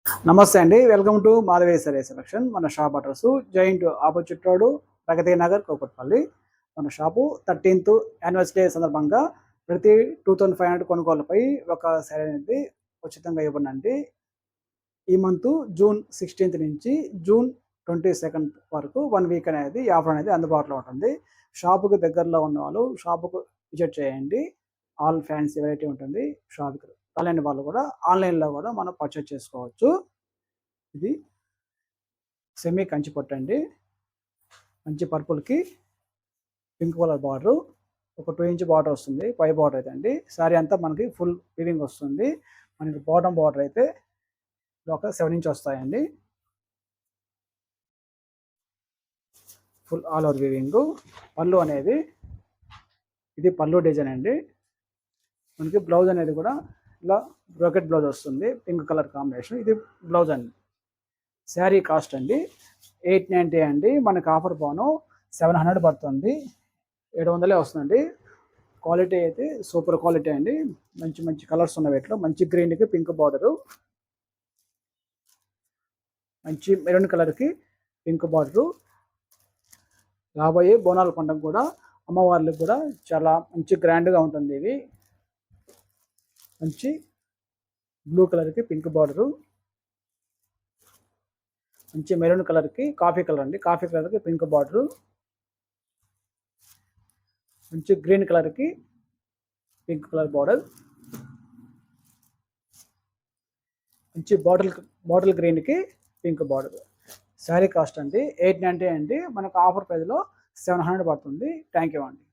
నమస్తే అండి. Welcome to Madhavi Saree Selection. మన షాప్ అడ్రస్ జైంట్ ఆపోజిట్ రోడ్, ప్రగతి నగర్, కూకట్పల్లి. మన షాపు 13th యానివర్సరీ సందర్భంగా ప్రతి 2500 కొనుగోలుపై ఒక సారీ అనేది ఉచితంగా ఇవ్వనండి. ఈ మంత్ జూన్ 16th నుంచి జూన్ 22nd వరకు 1 వీక్ అనేది ఈ ఆఫర్ అనేది అందుబాటులో ఉంటుంది. షాపుకి దగ్గరలో ఉన్న వాళ్ళు షాపుకు విజిట్ చేయండి. ఆల్ ఫ్యాన్సీ వెరైటీ ఉంటుంది షాప్‌కి. రాలేని వాళ్ళు కూడా ఆన్‌లైన్‌లో కూడా మనం పర్చేజ్ చేసుకోవచ్చు. ఇది సెమీ కంచి పట్టండి. మంచి పర్పుల్‌కి పింక్ కలర్ బార్డరు. ఒక 2 ఇంచ్ బార్డర్ వస్తుంది. పై బార్డర్ అయితే అండి. సారీ అంతా మనకి ఫుల్ వీవింగ్ వస్తుంది. మనకి బాటమ్ బార్డర్ అయితే ఒక 7 ఇంచ్ వస్తాయండి. Full all over వీవింగు. పళ్ళు అనేది ఇది పళ్ళు డిజైన్ అండి. మనకి బ్లౌజ్ అనేది కూడా ఇలా బ్రోకెట్ బ్లౌజ్ వస్తుంది. Pink colour combination. ఇది బ్లౌజ్ అండి. శారీ కాస్ట్ అండి 890 అండి. మనకి ఆఫర్ పోను 700 పడుతుంది. 700 వస్తుందండి. క్వాలిటీ అయితే సూపర్ క్వాలిటీ అండి. మంచి మంచి కలర్స్ ఉన్న వీటిలో మంచి గ్రీన్కి పింక్ బార్డరు, మంచి మెరూన్ కలర్కి పింక్ బార్డరు. రాబోయే బోనాల పండుగ కూడా అమ్మవార్లకు కూడా చాలా మంచి గ్రాండ్గా ఉంటుంది. ఇవి మంచి బ్లూ కలర్కి పింక్ బార్డరు, మంచి మెరూన్ కలర్కి కాఫీ కలర్ అండి. కాఫీ కలర్కి పింక్ బార్డరు, మంచి గ్రీన్ కలర్కి పింక్ కలర్ బార్డర్, మంచి బాటిల్ గ్రీన్కి పింక్ బార్డర్. శారీ కాస్ట్ అండి 890 అండి. మనకు ఆఫర్ ప్రైస్లో 700 పడుతుంది. థ్యాంక్ యూ అండి.